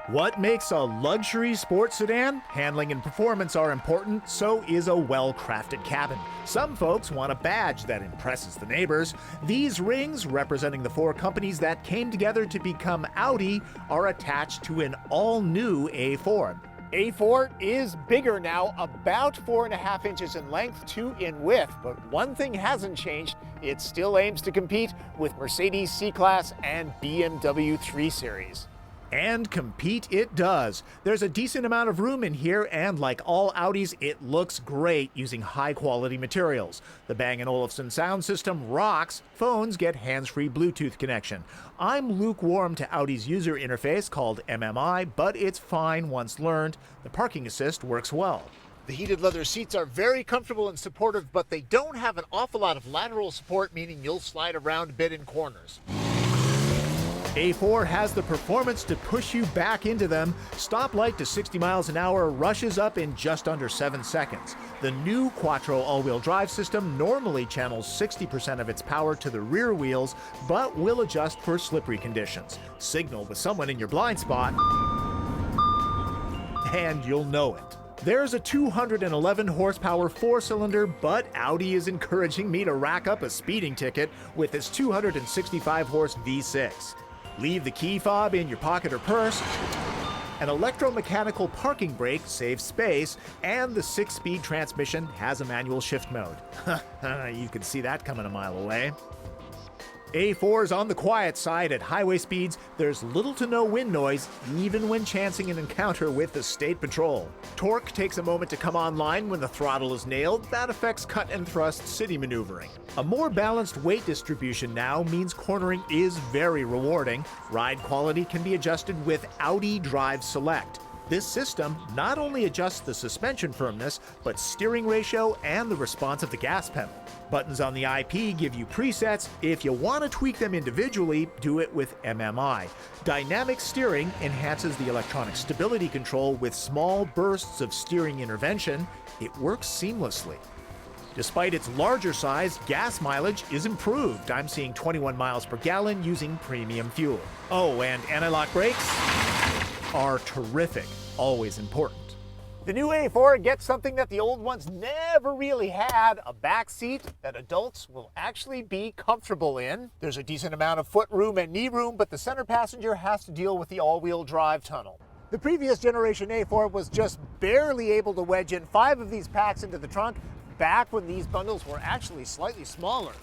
What makes a luxury sports sedan? Handling and performance are important, so is a well-crafted cabin. Some folks want a badge that impresses the neighbors. These rings, representing the four companies that came together to become Audi, are attached to an all-new A4. A4 is bigger now, about 4.5 inches in length, 2 in width. But one thing hasn't changed. It still aims to compete with Mercedes C-Class and BMW 3 Series. And compete it does. There's a decent amount of room in here, and like all Audis, it looks great using high-quality materials. The Bang & Olufsen sound system rocks. Phones get hands-free Bluetooth connection. I'm lukewarm to Audi's user interface called MMI, but it's fine once learned. The parking assist works well. The heated leather seats are very comfortable and supportive, but they don't have an awful lot of lateral support, meaning you'll slide around a bit in corners. A4 has the performance to push you back into them. Stoplight to 60 miles an hour rushes up in just under 7 seconds. The new Quattro all-wheel drive system normally channels 60% of its power to the rear wheels, but will adjust for slippery conditions. Signal with someone in your blind spot, and you'll know it. There's a 211 horsepower four-cylinder, but Audi is encouraging me to rack up a speeding ticket with its 265 horse V6. Leave the key fob in your pocket or purse. An electromechanical parking brake saves space, and the 6-speed transmission has a manual shift mode. You can see that coming a mile away. A4 is on the quiet side at highway speeds. There's little to no wind noise, even when chancing an encounter with the State Patrol. Torque takes a moment to come online when the throttle is nailed. That affects cut and thrust city maneuvering. A more balanced weight distribution now means cornering is very rewarding. Ride quality can be adjusted with Audi Drive Select. This system not only adjusts the suspension firmness, but steering ratio and the response of the gas pedal. Buttons on the IP give you presets. If you want to tweak them individually, do it with MMI. Dynamic steering enhances the electronic stability control with small bursts of steering intervention. It works seamlessly. Despite its larger size, gas mileage is improved. I'm seeing 21 miles per gallon using premium fuel. Oh, and anti-lock brakes are terrific, always important. The new A4 gets something that the old ones never really had, a back seat that adults will actually be comfortable in. There's a decent amount of foot room and knee room, but the center passenger has to deal with the all-wheel drive tunnel. The previous generation A4 was just barely able to wedge in 5 of these packs into the trunk, back when these bundles were actually slightly smaller.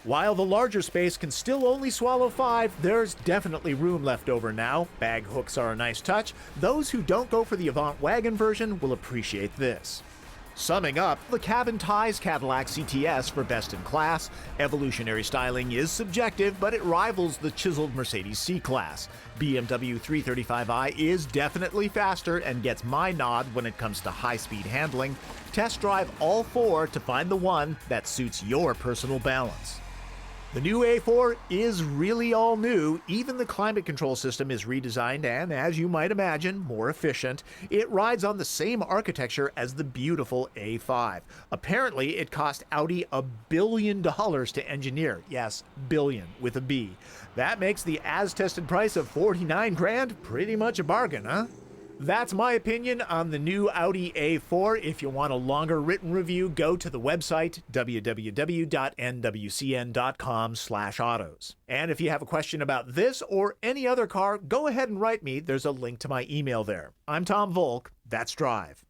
While the larger space can still only swallow 5, there's definitely room left over now. Bag hooks are a nice touch. Those who don't go for the Avant wagon version will appreciate this. Summing up, the cabin ties Cadillac CTS for best in class. Evolutionary styling is subjective, but it rivals the chiseled Mercedes C-Class. BMW 335i is definitely faster and gets my nod when it comes to high-speed handling. Test drive all 4 to find the one that suits your personal balance. The new A4 is really all new. Even the climate control system is redesigned and, as you might imagine, more efficient. It rides on the same architecture as the beautiful A5. Apparently, it cost Audi $1 billion to engineer. Yes, billion with a B. That makes the as-tested price of $49,000 pretty much a bargain, huh? That's my opinion on the new Audi A4. If you want a longer written review, go to the website www.nwcn.com/autos. And if you have a question about this or any other car, go ahead and write me. There's a link to my email there. I'm Tom Volk. That's Drive.